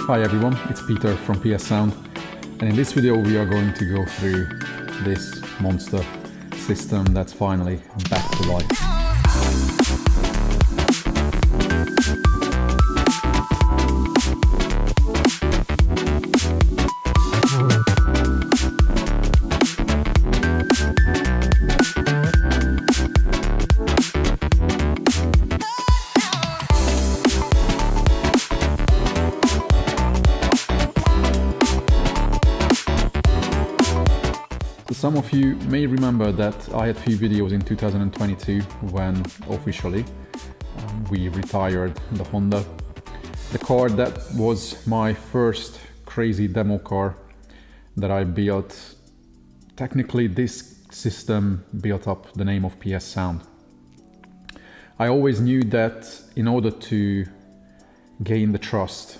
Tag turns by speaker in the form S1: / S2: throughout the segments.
S1: Hi everyone, it's Peter from PS Sound, and in this video we are going to go through this monster system that's finally back to life. Some of you may remember that I had a few videos in 2022 when officially we retired the Honda. The car that was my first crazy demo car that I built. Technically this system built up the name of PS Sound. I always knew that in order to gain the trust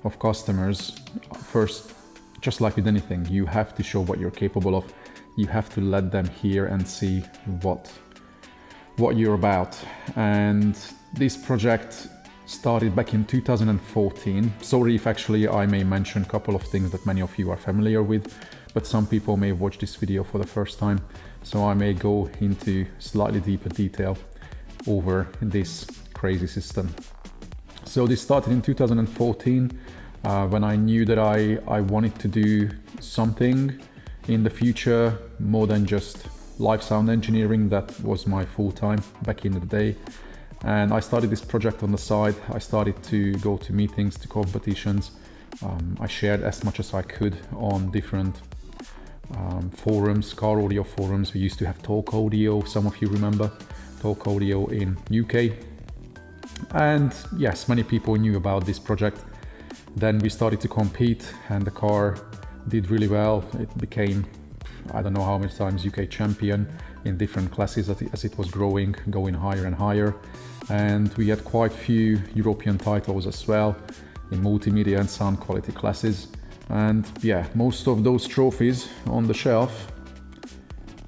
S1: of customers, first, just like with anything, you have to show what you're capable of. You have to let them hear and see what you're about. And this project started back in 2014. Sorry if actually I may mention a couple of things that many of you are familiar with, but some people may watch this video for the first time. So I may go into slightly deeper detail over this crazy system. So this started in 2014. When I knew that I wanted to do something in the future more than just live sound engineering. That was my full-time back in the day. And I started this project on the side. I started to go to meetings, to competitions. I shared as much as I could on different forums, car audio forums. We used to have Talk Audio, some of you remember Talk Audio in UK. And yes, many people knew about this project. Then we started to compete and the car did really well. It became, I don't know how many times UK champion in different classes as it was growing, going higher and higher. And we had quite a few European titles as well in multimedia and sound quality classes. And yeah, most of those trophies on the shelf,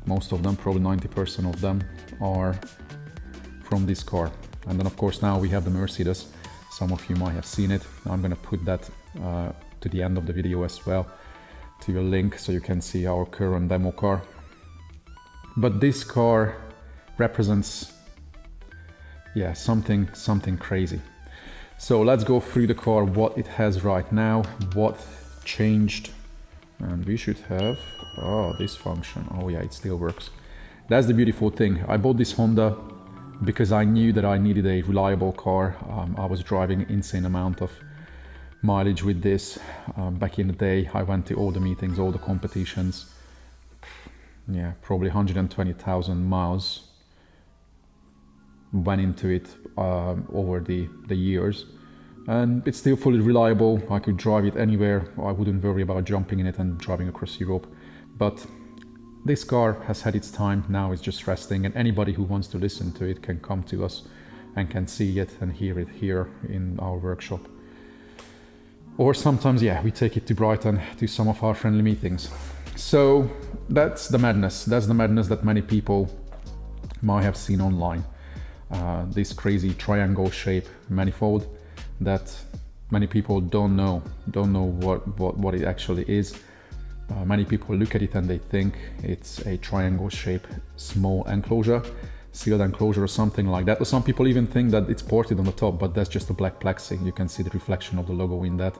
S1: most of them, probably 90% of them, are from this car. And then of course now we have the Mercedes. Some of you might have seen it. I'm going to put that to the end of the video as well, to a link so you can see our current demo car. But this car represents, yeah, something crazy. So let's go through the car, what it has right now, what changed. And we should have, this function. Oh yeah, it still works. That's the beautiful thing. I bought this Honda because I knew that I needed a reliable car. I was driving an insane amount of mileage with this. Back in the day, I went to all the meetings, all the competitions. Yeah, probably 120,000 miles went into it over the years. And it's still fully reliable. I could drive it anywhere. I wouldn't worry about jumping in it and driving across Europe. But this car has had its time, now it's just resting, and anybody who wants to listen to it can come to us and can see it and hear it here in our workshop. Or sometimes, yeah, we take it to Brighton to some of our friendly meetings. So that's the madness. That's the madness that many people might have seen online. This crazy triangle shape manifold that many people don't know what it actually is. Many people look at it and they think it's a triangle shape small enclosure, sealed enclosure or something like that. Or some people even think that it's ported on the top, but that's just a black plexi. You can see the reflection of the logo in that.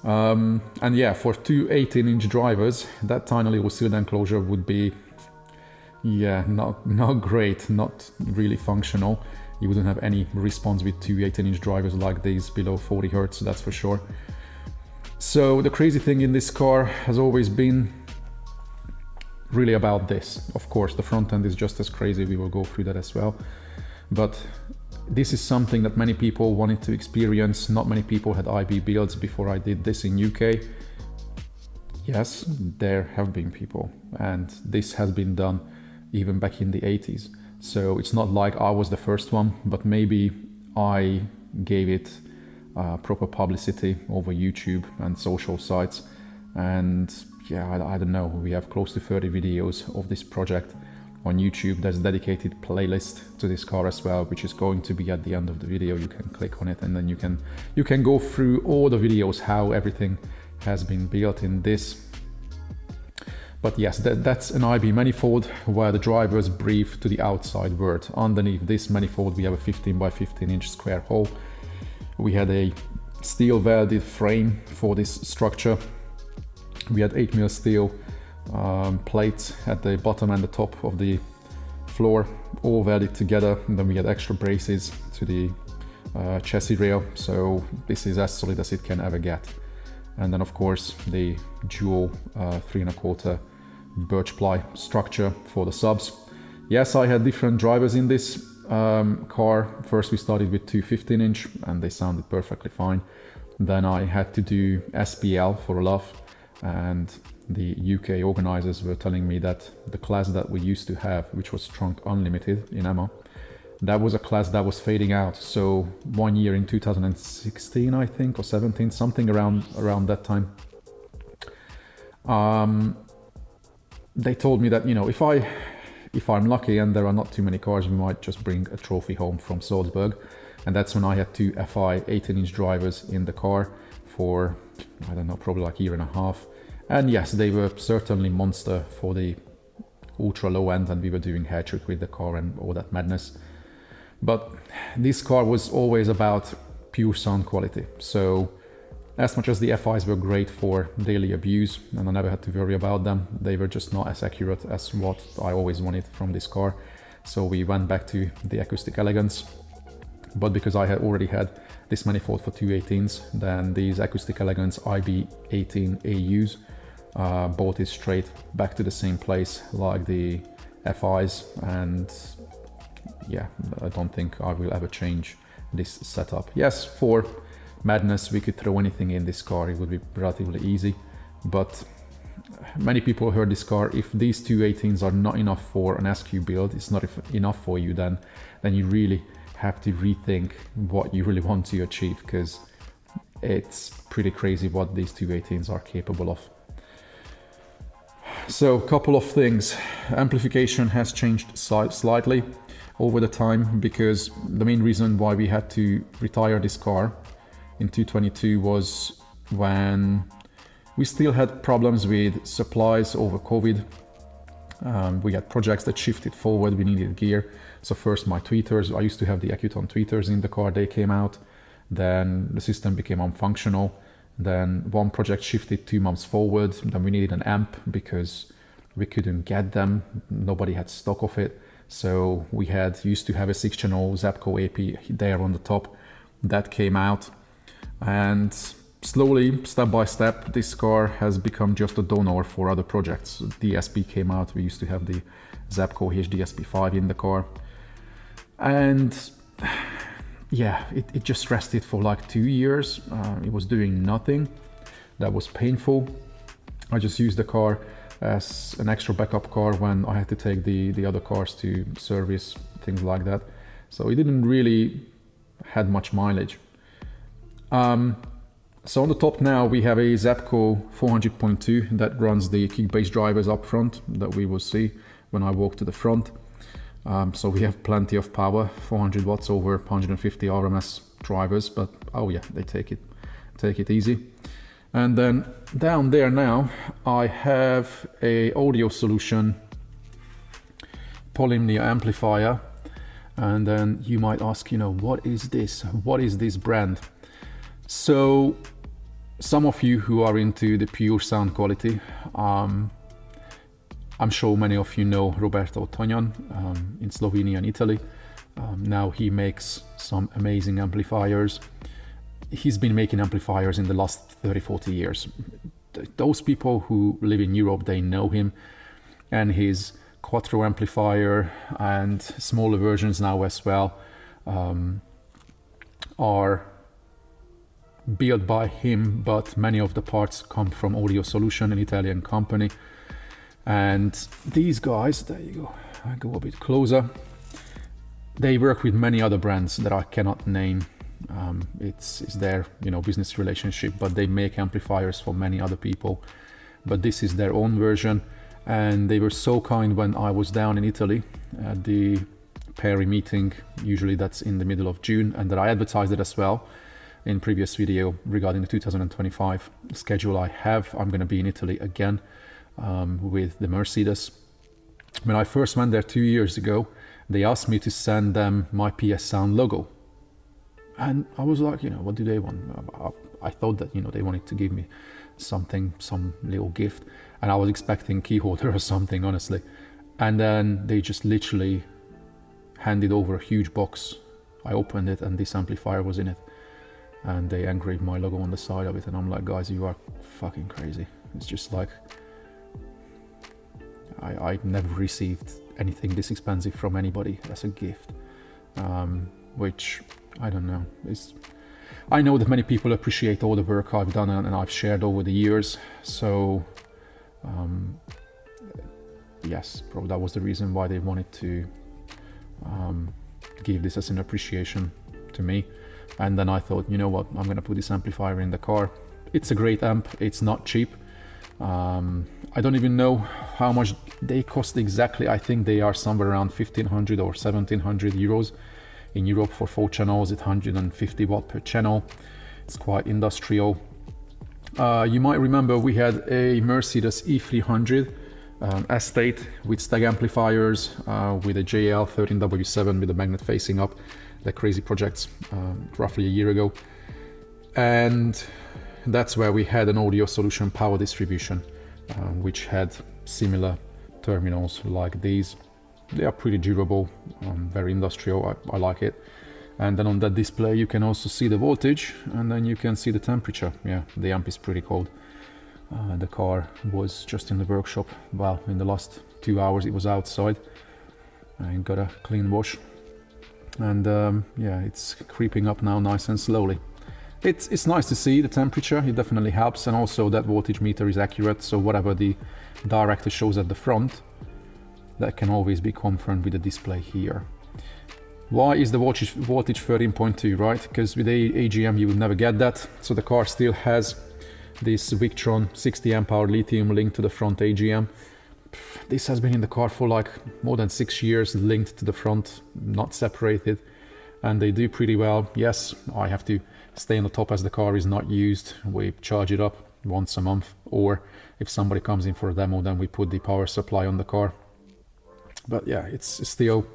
S1: And yeah, for two 18-inch drivers, that tiny little sealed enclosure would be, yeah, not great, not really functional. You wouldn't have any response with two 18-inch drivers like these below 40 Hertz, that's for sure. So the crazy thing in this car has always been really about this. Of course, the front end is just as crazy. We will go through that as well. But this is something that many people wanted to experience. Not many people had IB builds before I did this in UK. Yes, there have been people, and this has been done even back in the 80s. So it's not like I was the first one, but maybe I gave it proper publicity over YouTube and social sites. And yeah, I don't know, we have close to 30 videos of this project on YouTube. There's a dedicated playlist to this car as well, which is going to be at the end of the video. You can click on it and then you can go through all the videos how everything has been built in this. But yes, that's an IB manifold where the drivers breathe to the outside world. Underneath this manifold we have a 15 by 15 inch square hole. We had a steel welded frame for this structure. We had 8mm steel plates at the bottom and the top of the floor, all welded together, and then we had extra braces to the chassis rail, so this is as solid as it can ever get. And then of course the dual 3¼ birch ply structure for the subs. Yes, I had different drivers in this car. First we started with two 15-inch and they sounded perfectly fine. Then I had to do SBL for a laugh, and the UK organizers were telling me that the class that we used to have, which was Trunk Unlimited in EMA, that was a class that was fading out. So 1 year in 2016, I think, or 17, something around that time, they told me that, you know, if I'm lucky and there are not too many cars, we might just bring a trophy home from Salzburg. And that's when I had two FI 18-inch drivers in the car for, I don't know, probably like a year and a half. And yes, they were certainly monster for the ultra low end, and we were doing hair trick with the car and all that madness. But this car was always about pure sound quality. So as much as the FIs were great for daily abuse and I never had to worry about them, they were just not as accurate as what I always wanted from this car. So we went back to the acoustic elegance. But because I had already had this manifold for 218s, then these acoustic elegance IB18 AUs brought it straight back to the same place like the FIs. And yeah, I don't think I will ever change this setup. Yes, for madness we could throw anything in this car, it would be relatively easy, but many people heard this car, if these 218s are not enough for an SQ build, it's not enough for you, then you really have to rethink what you really want to achieve, because it's pretty crazy what these 218s are capable of. So a couple of things. Amplification has changed slightly over the time, because the main reason why we had to retire this car in 2022 was when we still had problems with supplies over COVID. We had projects that shifted forward, we needed gear. So first my tweeters, I used to have the Accuton tweeters in the car, they came out. Then the system became unfunctional. Then one project shifted 2 months forward. Then we needed an amp because we couldn't get them. Nobody had stock of it. So we used to have a 6-channel Zapco AP there on the top. That came out. And slowly, step by step, this car has become just a donor for other projects. The ESB came out, we used to have the Zapco HD SP5 in the car. And yeah, it just rested for like 2 years. It was doing nothing. That was painful. I just used the car as an extra backup car when I had to take the other cars to service, things like that. So it didn't really had much mileage. So on the top now we have a Zapco 400.2 that runs the kick bass drivers up front that we will see when I walk to the front. So we have plenty of power, 400 watts over 150 RMS drivers, but oh yeah, they take it easy. And then down there now I have a audio solution Polymnia amplifier. And then you might ask, you know, what is this? What is this brand? So some of you who are into the pure sound quality, I'm sure many of you know Roberto Tonyan in Slovenia and Italy. Now he makes some amazing amplifiers. He's been making amplifiers in the last 30-40 years. Those people who live in Europe, they know him, and his Quattro amplifier and smaller versions now as well are built by him, but many of the parts come from Audio Solution, an Italian company. And these guys, there you go, I go a bit closer, they work with many other brands that I cannot name. It's their, you know, business relationship, but they make amplifiers for many other people. But this is their own version, And they were so kind when I was down in Italy at the Peri meeting. Usually that's in the middle of June, and that I advertised it as well in previous video regarding the 2025 schedule I have. I'm going to be in Italy again with the Mercedes. When I first went there 2 years ago, they asked me to send them my PS Sound logo. And I was like, what do they want? I thought that, they wanted to give me something, some little gift. And I was expecting key holder or something, honestly. And then they just literally handed over a huge box. I opened it and this amplifier was in it. And they engraved my logo on the side of it. And I'm like, guys, you are fucking crazy. It's just like, I never received anything this expensive from anybody as a gift. Which, I don't know. I know that many people appreciate all the work I've done and I've shared over the years. So, yes, probably that was the reason why they wanted to give this as an appreciation to me. And then I thought, you know what, I'm going to put this amplifier in the car. It's a great amp. It's not cheap. I don't even know how much they cost exactly. I think they are somewhere around 1,500 or 1,700 euros. In Europe for 4 channels, it's 150 watt per channel. It's quite industrial. You might remember we had a Mercedes E300 estate with stag amplifiers, with a JL 13W7 with the magnet facing up, the crazy projects, roughly a year ago. And that's where we had an audio solution power distribution, which had similar terminals like these. They are pretty durable, very industrial. I like it. And then on that display you can also see the voltage, and then you can see the temperature. Yeah, the amp is pretty cold. The car was just in the workshop. Well, in the last 2 hours it was outside. I got a clean wash. And yeah, it's creeping up now nice and slowly. It's nice to see the temperature. It definitely helps. And also that voltage meter is accurate. So whatever the director shows at the front, that can always be confirmed with the display here. Why is the voltage 13.2, right? Because with the AGM you will never get that. So the car still has this Victron 60 amp hour lithium linked to the front AGM. This has been in the car for like more than 6 years, linked to the front, not separated, and they do pretty well. Yes, I have to stay on the top as the car is not used. We charge it up once a month, or if somebody comes in for a demo, then we put the power supply on the car. But yeah, it's still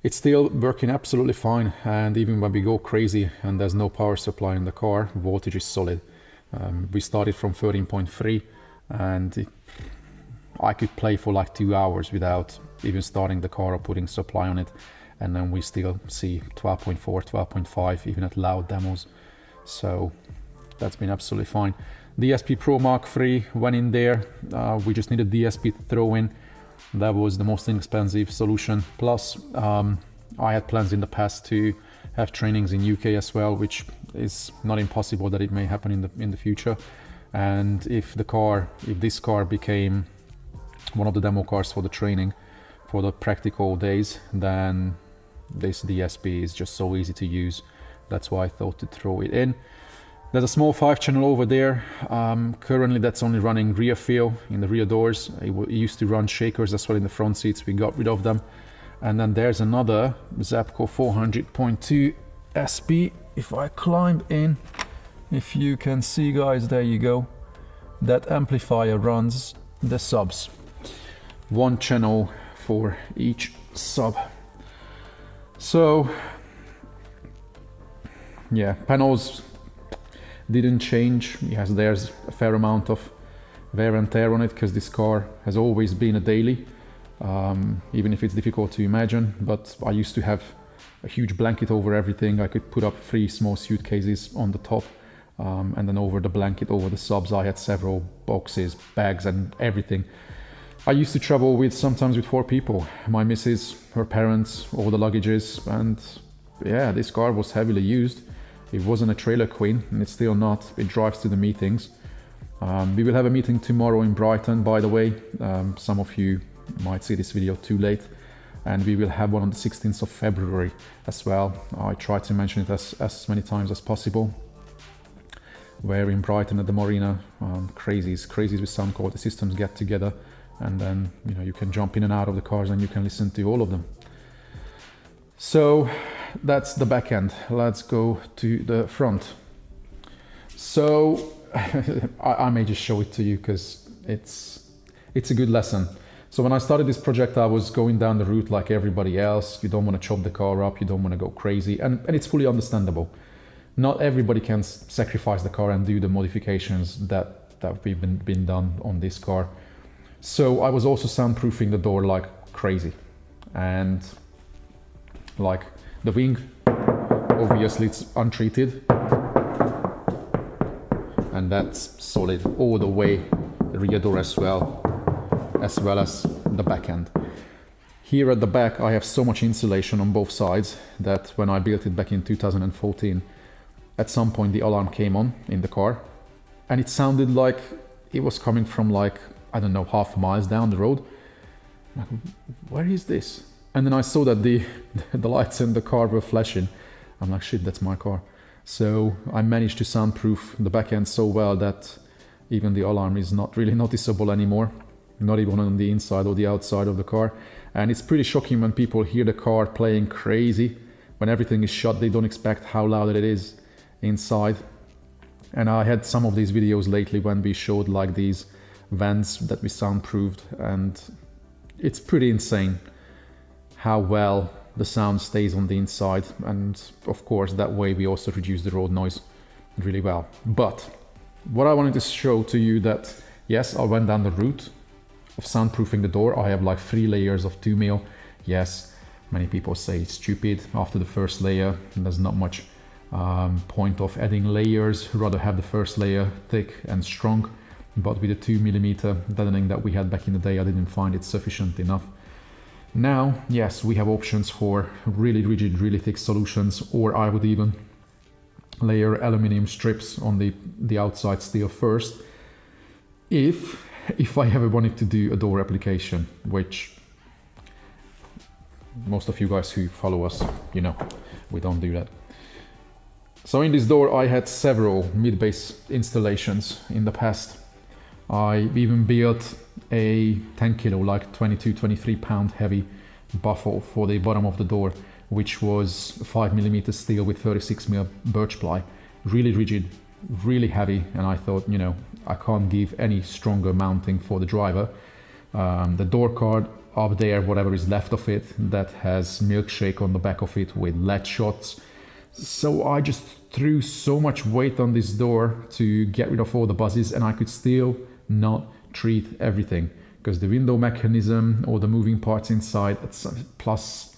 S1: working absolutely fine. And even when we go crazy and there's no power supply in the car, voltage is solid. We started from 13.3, and I could play for like 2 hours without even starting the car or putting supply on it, and then we still see 12.4, 12.5 even at loud demos. So that's been absolutely fine. The ESP Pro Mark III went in there. We just needed DSP to throw in. That was the most inexpensive solution. Plus, I had plans in the past to have trainings in UK as well, which is not impossible that it may happen in the future. And if this car became one of the demo cars for the training, for the practical days, then this DSP is just so easy to use. That's why I thought to throw it in. There's a small 5-channel over there. Currently that's only running rear fill in the rear doors. It used to run shakers as well in the front seats. We got rid of them. And then there's another Zapco 400.2 SB. If I climb in, if you can see, guys, there you go. That amplifier runs the subs. 1 channel for each sub. So yeah, panels didn't change. Yes, there's a fair amount of wear and tear on it because this car has always been a daily, even if it's difficult to imagine. But I used to have a huge blanket over everything. I could put up 3 small suitcases on the top, and then over the blanket, over the subs, I had several boxes, bags and everything. I used to travel sometimes with 4 people, my missus, her parents, all the luggages, and yeah, this car was heavily used. It wasn't a trailer queen, and it's still not. It drives to the meetings. We will have a meeting tomorrow in Brighton, by the way. Some of you might see this video too late. And we will have one on the 16th of February as well. I try to mention it as many times as possible. Where in Brighton at the Marina, crazies with Sound Quality Systems get together and then you can jump in and out of the cars and you can listen to all of them. So that's the back end. Let's go to the front. So I may just show it to you because it's a good lesson. So when I started this project, I was going down the route like everybody else. You don't want to chop the car up, you don't want to go crazy, and it's fully understandable. Not everybody can sacrifice the car and do the modifications that we've been done on this car. So I was also soundproofing the door like crazy. And like the wing, obviously it's untreated. And that's solid all the way, the rear door as well as the back end. Here at the back I have so much insulation on both sides that when I built it back in 2014, at some point the alarm came on in the car and it sounded like it was coming from like, I don't know, half miles down the road. Like, where is this? And then I saw that the lights in the car were flashing. I'm like, shit, that's my car. So I managed to soundproof the back end so well that even the alarm is not really noticeable anymore, not even on the inside or the outside of the car. And it's pretty shocking when people hear the car playing crazy. When everything is shut, they don't expect how loud it is inside. And I had some of these videos lately when we showed like these vans that we soundproofed, and it's pretty insane how well the sound stays on the inside. And of course that way we also reduce the road noise really well. But what I wanted to show to you that yes, I went down the route of soundproofing the door. I have like 3 layers of 2 mil. Yes, many people say it's stupid after the first layer, and there's not much point of adding layers, rather have the first layer thick and strong. But with the 2mm deadening that we had back in the day, I didn't find it sufficient enough. Now, yes, we have options for really rigid, really thick solutions, or I would even layer aluminium strips on the outside steel first, if I ever wanted to do a door application, which most of you guys who follow us, we don't do that. So in this door I had several mid-base installations in the past. I even built a 10 kilo, like 23 pound heavy baffle for the bottom of the door, which was 5mm steel with 36mm birch ply, really rigid, really heavy. And I thought, I can't give any stronger mounting for the driver. The door card up there, whatever is left of it, that has milkshake on the back of it with lead shots. So I just threw so much weight on this door to get rid of all the buzzes, and I could still not treat everything because the window mechanism or the moving parts inside, plus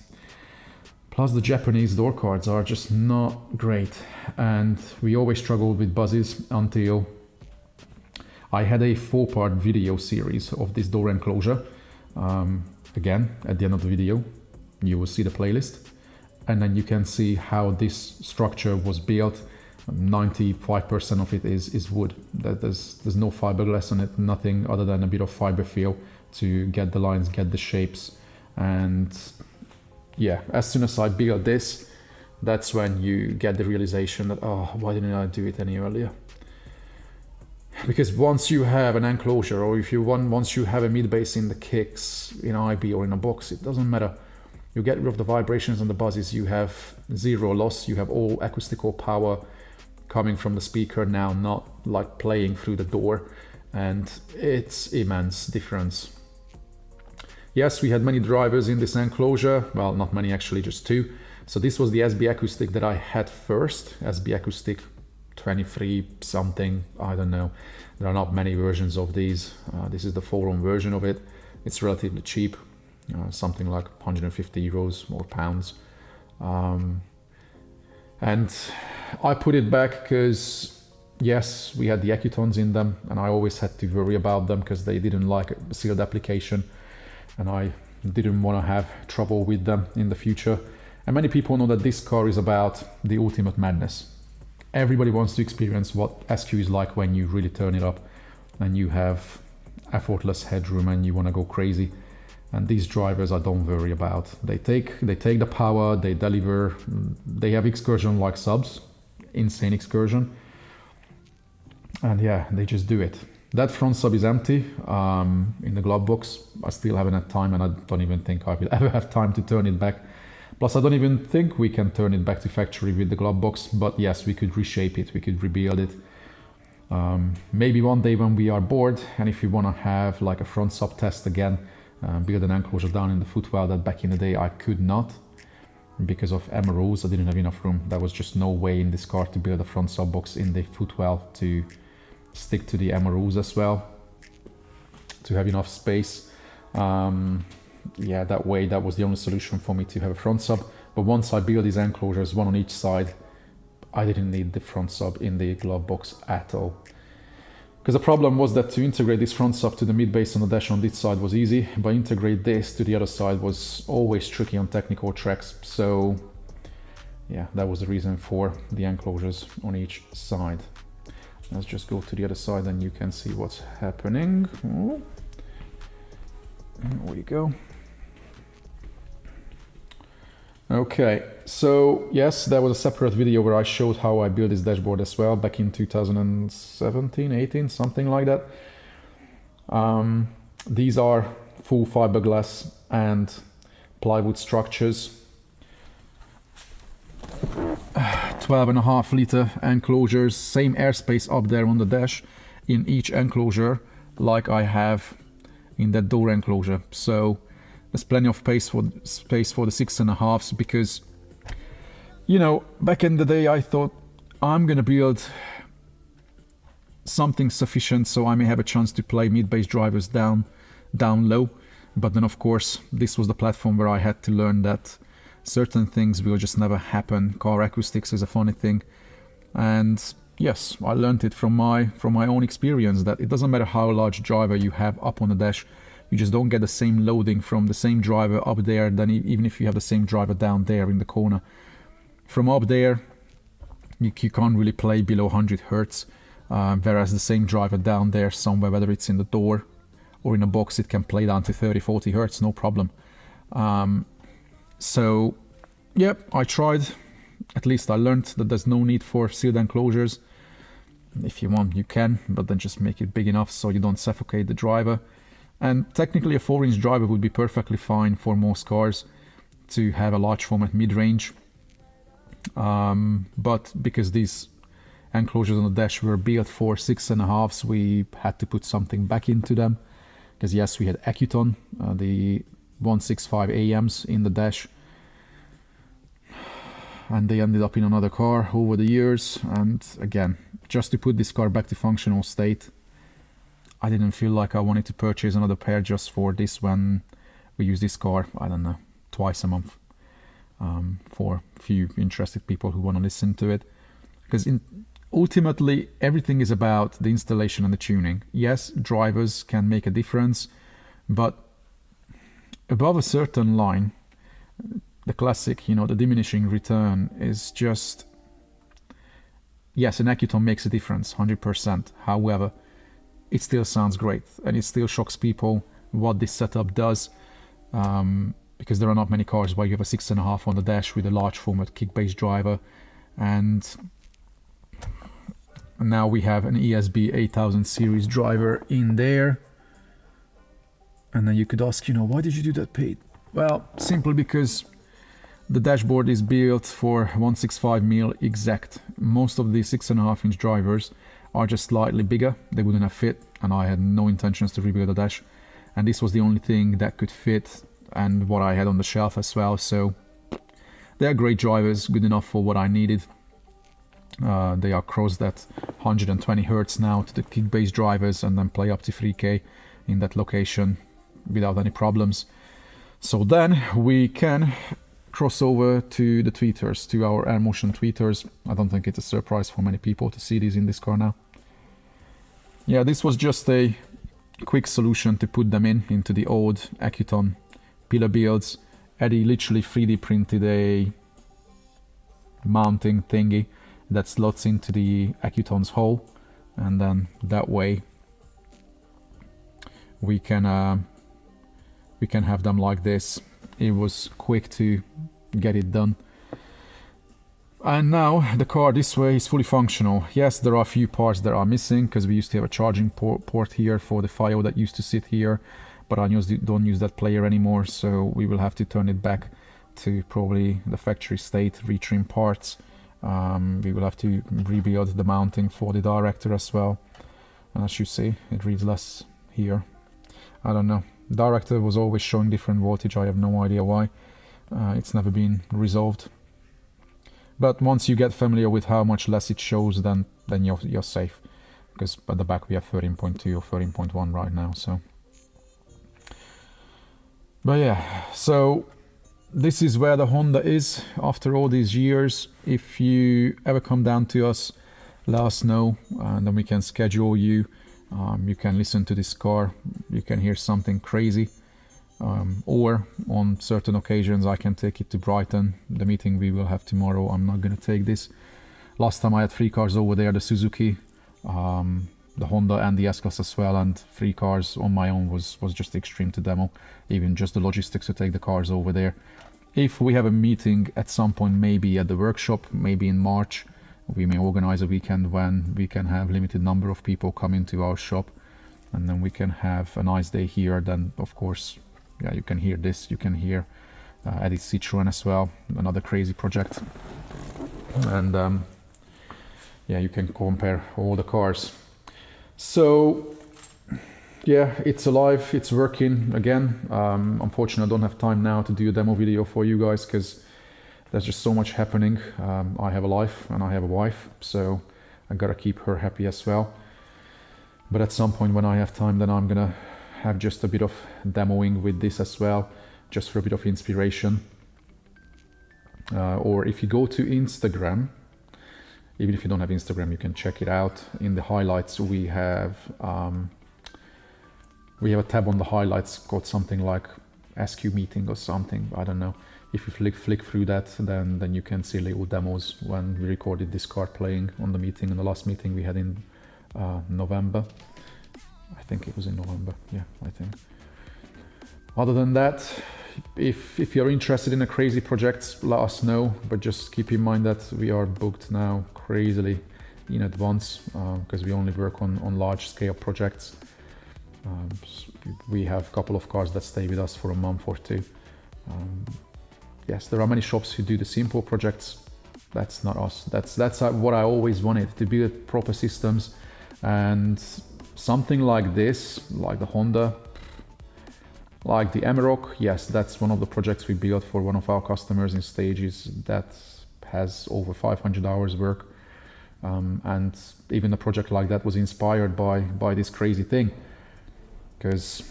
S1: the Japanese door cards are just not great. And we always struggled with buzzes until I had a 4-part video series of this door enclosure. Again, at the end of the video, you will see the playlist, and then you can see how this structure was built. 95% of it is wood. There's no fiberglass on it, nothing other than a bit of fiber feel to get the lines, get the shapes. And yeah, as soon as I built this, that's when you get the realization that, oh, why didn't I do it any earlier? Because once you have an enclosure, or once you have a mid-base in the kicks, in IB or in a box, it doesn't matter. You get rid of the vibrations and the buzzes, you have zero loss, you have all acoustical power coming from the speaker now, not like playing through the door, and it's immense difference. Yes, we had many drivers in this enclosure, well, not many actually, just 2. So this was the SbAcoustic that I had first, SbAcoustic 23 something, I don't know. There are not many versions of these. This is the forum version of it. It's relatively cheap, something like 150 euros or pounds. And I put it back because, yes, we had the Accutons in them, and I always had to worry about them because they didn't like a sealed application, and I didn't want to have trouble with them in the future. And many people know that this car is about the ultimate madness. Everybody wants to experience what SQ is like when you really turn it up and you have effortless headroom and you want to go crazy. And these drivers I don't worry about. They take the power, they deliver, they have excursion like subs, insane excursion. And yeah, they just do it. That front sub is empty in the glove box. I still haven't had time, and I don't even think I will ever have time to turn it back. Plus, I don't even think we can turn it back to factory with the glove box, but yes, we could reshape it, we could rebuild it. Maybe one day when we are bored, and if we want to have like a front sub test again, build an enclosure down in the footwell that back in the day I could not. Because of MROs, I didn't have enough room. There was just no way in this car to build a front sub box in the footwell to stick to the MROs as well, to have enough space. Yeah, that way, that was the only solution for me to have a front sub. But once I built these enclosures, one on each side, I didn't need the front sub in the glove box at all. Because the problem was that to integrate this front sub to the mid base on the dash on this side was easy, but integrate this to the other side was always tricky on technical tracks. So yeah, that was the reason for the enclosures on each side. Let's just go to the other side and you can see what's happening. Oh. There we go. Okay, so yes, there was a separate video where I showed how I built this dashboard as well back in 2017, 18, something like that. These are full fiberglass and plywood structures. 12.5 liter enclosures, same airspace up there on the dash in each enclosure like I have in that door enclosure. So there's plenty of space for the 6.5s, because, you know, back in the day I thought I'm gonna build something sufficient so I may have a chance to play mid-bass drivers down low. But then of course this was the platform where I had to learn that certain things will just never happen. Car acoustics is a funny thing, and yes, I learned it from my own experience that it doesn't matter how large driver you have up on the dash, you just don't get the same loading from the same driver up there than even if you have the same driver down there in the corner. From up there, you can't really play below 100 Hertz, whereas the same driver down there somewhere, whether it's in the door or in a box, it can play down to 30-40 Hertz, no problem. So, yeah, I tried. At least I learned that there's no need for sealed enclosures. If you want, you can, but then just make it big enough so you don't suffocate the driver. And technically a 4-inch driver would be perfectly fine for most cars to have a large format mid-range. But because these enclosures on the dash were built for 6.5s, we had to put something back into them. Because yes, we had Accuton, the 165 AMs in the dash, and they ended up in another car over the years. And again, just to put this car back to functional state, I didn't feel like I wanted to purchase another pair just for this when we use this car, I don't know, twice a month, for a few interested people who want to listen to it. Because ultimately everything is about the installation and the tuning. Yes, drivers can make a difference, but above a certain line, the classic, you know, the diminishing return is just, yes, an Accuton makes a difference, 100%. However, it still sounds great, and it still shocks people what this setup does, because there are not many cars where you have a 6.5 on the dash with a large format kick bass driver, and now we have an ESB 8000 series driver in there. And then you could ask, you know, why did you do that, Pete? Well, simply because the dashboard is built for 165mm exact. Most of the 6.5-inch drivers are just slightly bigger. They wouldn't have fit, and I had no intentions to rebuild the dash. And this was the only thing that could fit, and what I had on the shelf as well. So they are great drivers, good enough for what I needed. They are crossed at 120 Hertz now to the kick bass drivers, and then play up to 3K in that location without any problems. So then we can cross over to the tweeters, to our air motion tweeters. I don't think it's a surprise for many people to see these in this car now. Yeah, this was just a quick solution to put them into the old Accuton pillar builds. Eddie literally 3D printed a mounting thingy that slots into the Accuton's hole, and then that way we can have them like this. It was quick to get it done. And now the car this way is fully functional. Yes, there are a few parts that are missing because we used to have a charging port here for the FIO that used to sit here, but I don't use that player anymore, so we will have to turn it back to probably the factory state, retrim parts. We will have to rebuild the mounting for the director as well. And as you see, it reads less here. I don't know. Director was always showing different voltage. I have no idea why. It's never been resolved. But once you get familiar with how much less it shows, then you're safe. Because at the back we have 13.2 or 13.1 right now. So, but yeah, so this is where the Honda is after all these years. If you ever come down to us, let us know, and then we can schedule you. You can listen to this car, you can hear something crazy, or on certain occasions I can take it to Brighton. The meeting we will have tomorrow, I'm not going to take this. Last time I had 3 cars over there, the Suzuki, the Honda and the S-Class as well, and 3 cars on my own was just extreme to demo. Even just the logistics to take the cars over there. If we have a meeting at some point, maybe at the workshop, maybe in March, we may organize a weekend when we can have limited number of people come into our shop, and then we can have a nice day here. Then of course, yeah, you can hear this, you can hear Edit Citroen as well, another crazy project, and yeah, you can compare all the cars. So yeah, it's alive, it's working again. Unfortunately, I don't have time now to do a demo video for you guys because there's just so much happening. I have a life and I have a wife, so I gotta keep her happy as well. But at some point when I have time, then I'm gonna have just a bit of demoing with this as well, just for a bit of inspiration. Or if you go to Instagram, even if you don't have Instagram, you can check it out. In the highlights, we have a tab on the highlights called something like SQ meeting or something, I don't know. If you flick through that, then you can see little demos when we recorded this car playing on the meeting, in the last meeting we had in November. I think it was in November, yeah, I think. Other than that, if you're interested in a crazy project, let us know, but just keep in mind that we are booked now crazily in advance because we only work on large scale projects. We have a couple of cars that stay with us for a month or two. Yes, there are many shops who do the simple projects. That's not us. That's what I always wanted, to build proper systems, and something like this, like the Honda, like the Amarok. Yes, that's one of the projects we built for one of our customers in stages that has over 500 hours work, and even a project like that was inspired by this crazy thing. Because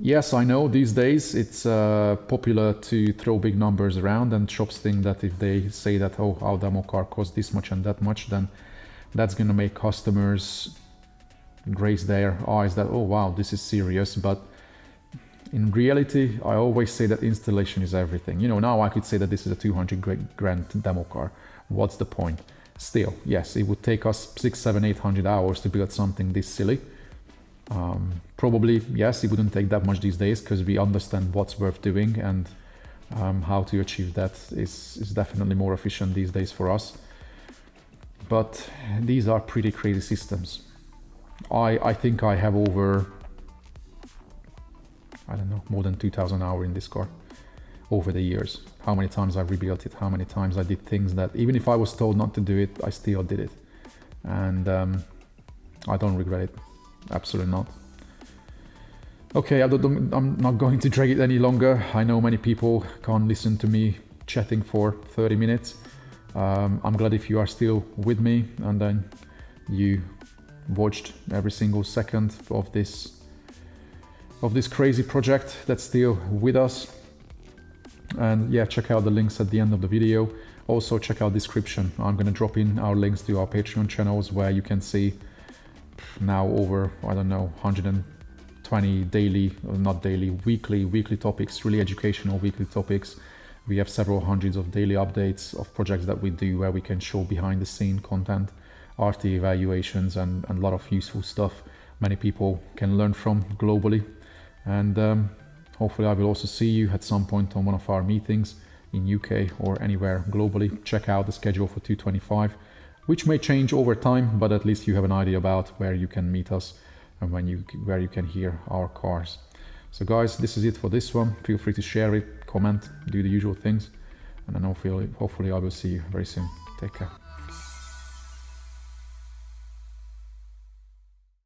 S1: yes, I know these days it's popular to throw big numbers around, and shops think that if they say that, oh, our demo car costs this much and that much, then that's going to make customers raise their eyes that, oh wow, this is serious. But in reality, I always say that installation is everything. You know, now I could say that this is a 200 grand demo car. What's the point? Still, yes, it would take us 600, 700, 800 hours to build something this silly. Probably, yes, it wouldn't take that much these days because we understand what's worth doing, and how to achieve that is definitely more efficient these days for us. But these are pretty crazy systems. I think I have over, I don't know, more than 2,000 hours in this car over the years. How many times I rebuilt it, how many times I did things that even if I was told not to do it, I still did it. And I don't regret it. Absolutely not. Okay, I'm not going to drag it any longer. I know many people can't listen to me chatting for 30 minutes. I'm glad if you are still with me and then you watched every single second of this crazy project that's still with us. And yeah, check out the links at the end of the video. Also check out description. I'm going to drop in our links to our Patreon channels where you can see now over, I don't know, 120 daily, or not daily, weekly topics, really educational weekly topics. We have several hundreds of daily updates of projects that we do where we can show behind the scene content, RT evaluations, and a lot of useful stuff many people can learn from globally. And hopefully I will also see you at some point on one of our meetings. in UK or anywhere globally, check out the schedule for 225, which may change over time, but at least you have an idea about where you can meet us and where you can hear our cars. So guys, this is it for this one. Feel free to share it, comment, do the usual things, and then hopefully I will see you very soon. Take care.